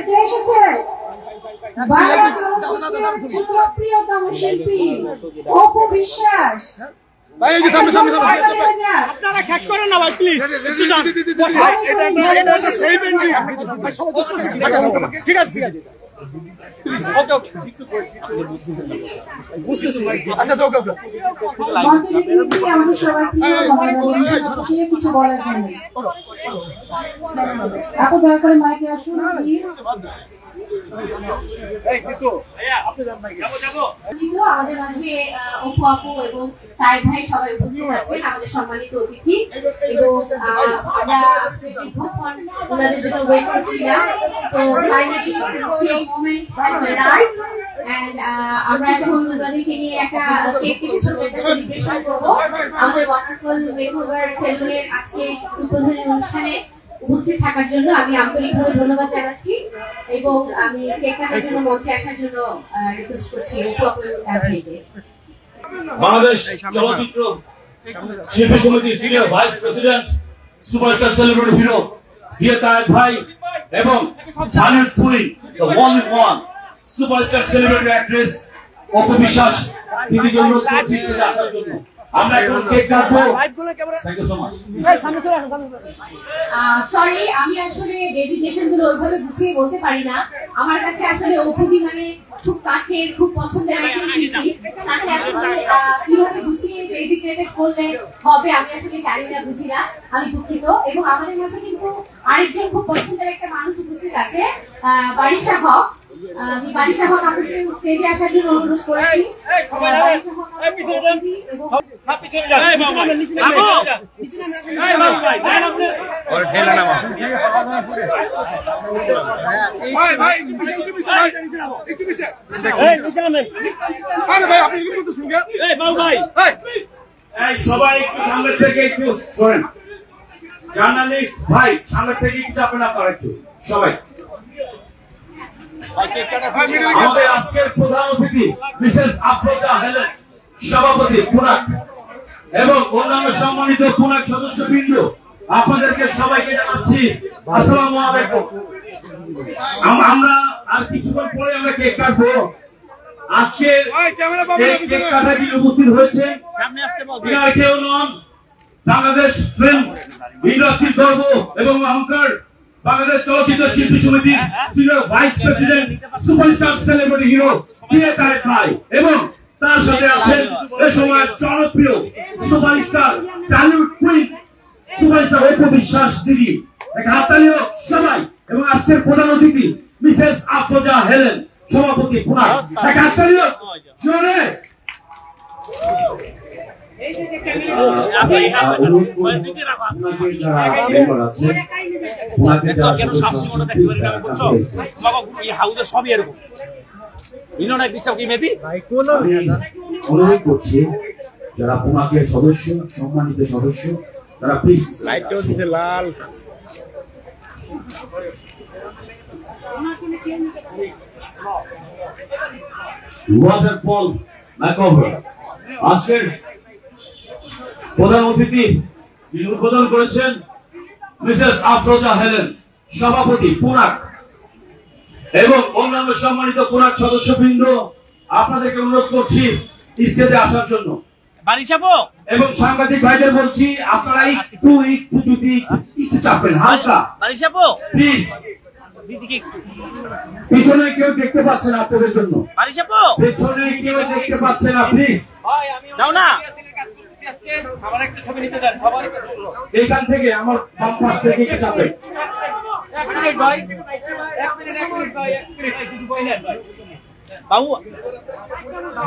কে এসেছে? বাংলা চলচ্চিত্রের প্রিয়তম শিল্পী অপু বিশ্বাস। আপনারা শেষ করেন না ভাই, প্লিজ। ঠিক আছে, ঠিক আছে। কিছু বলার জন্য আপু দয়া করে মাইকে আসুন প্লিজ। আমাদের মাঝে অপু আপু এবং তাই ভাই সবাই উপস্থিত আছেন, আমাদের সম্মানিত অতিথি, এবং আমরা দীর্ঘক্ষণ ওনাদের জন্য ওয়েট করছিলাম। তো ফাইনালি সেই মোমেন্ট হ্যাজ অ্যারাইভড এন্ড আমরা এখন ওনাদেরকে নিয়ে একটা কেক কেটে ছোট একটা সেলিব্রেশন করবো। আমাদের ওয়ান্ডারফুল মেকওভার সেলুনের আজকে উদ্বোধনী অনুষ্ঠানে উপস্থিত থাকার জন্য আমি আন্তরিকভাবে ধন্যবাদ জানাচ্ছি, এবং আমি কেক কাটার জন্য মঞ্চে আসার জন্য রিকোয়েস্ট করছি অপু আপু এবং তার ভাইকে। বাংলাদেশ চলচ্চিত্র শিল্পী সমিতির senior vice president superstar celebrity hero dear Tayeb ভাই এবং জানেট queen the one in one superstar celebrity actress Apu Biswas দিদিকে অনুরোধ করছি আসার জন্য। আমরা এখন কেক কাটবো। Thank you so much. Sorry, আমি আসলে ডেজিগনেশন গুলো ওইভাবে গুছিয়ে বলতে পারি না। আমার কাছে আসলে অপুদি মানে খুব কাছের, খুব পছন্দের একজন শিল্পী। তাকে আসলে কিভাবে গুছিয়ে ডেজিগনেটেড করলে হবে আমি আসলে জানি না, বুঝি না, আমি দুঃখিত। এবং আমাদের মাঝে কিন্তু আরেকজন খুব পছন্দের একটা মানুষ উপস্থিত আছে, বারিশা হক। আমি বারিশা হক আপনাকে স্টেজে আসার জন্য অনুরোধ করেছি। সবাই একটু সামনে থেকে একটু শোনেন, জার্নালিস্ট ভাই সামনে থেকে একটু যাবেন আপনারা একটু সবাই। আমাদের আজকের প্রধান অতিথি মিসেস আফরোজা হেলেন, সভাপতি পুনাক, এবং অন্যান্য সম্মানিত পুনাক সদস্যবৃন্দ, আপনাদেরকে সবাইকে জানাচ্ছি আসসালামু আলাইকুম। আমরা আর কিছুক্ষণ পরে আমরা কেক কাটবো। আজকে কেক কাটা যিনি উপস্থিত হয়েছে তিনি কেউ নন, বাংলাদেশ ফিল্ম ইন্ডাস্ট্রির গর্ব এবং অহংকার, বাংলাদেশ চলচ্চিত্র শিল্পী সমিতির senior vice president superstar celebrity hero dear Tayeb ভাই, এবং তার সাথে আছেন এই সময় জনপ্রিয় superstar Tollywood queen superstar Apu Biswas দিদি। এক হাততালি হোক সবাই। এবং আজকের প্রধান অতিথি মিসেস আফরোজা হেলেন, সভাপতি পুনাক। এক হাততালি হোক জোরে। অনুরোধ করছি যারা পুনাকের সদস্য, সম্মানিত সদস্য, তারা প্লিজ লাল ওয়াটারফল মেকওভার আজকের প্রধান অতিথি যিনি উদ্বোধন করেছেন মিসেস আফরোজা হেলেন, সভাপতি পুনাক, এবং অন্যান্য সম্মানিত পুনাক সদস্যবৃন্দ, আপনাদেরকে অনুরোধ করছি স্টেজে আসার জন্য। এবং সাংবাদিক ভাইদের বলছি আপনারা একটু যদি একটু চাপেন হালকা, প্লিজ। পিছনে কেউ দেখতে পাচ্ছে না আপনাদের জন্য, পিছনে কেউ দেখতে পাচ্ছে না, প্লিজ দাও না। এইখান থেকে আমার বাম পাশ থেকে একটু চাপেন।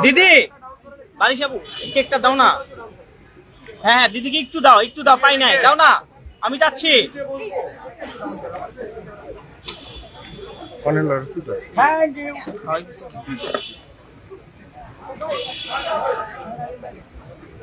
দিদি বারিশাবু কেকটা দাও না। হ্যাঁ দিদিকে একটু দাও, একটু দাও, পাই নাই, দাও না, আমি যাচ্ছি। Thank you.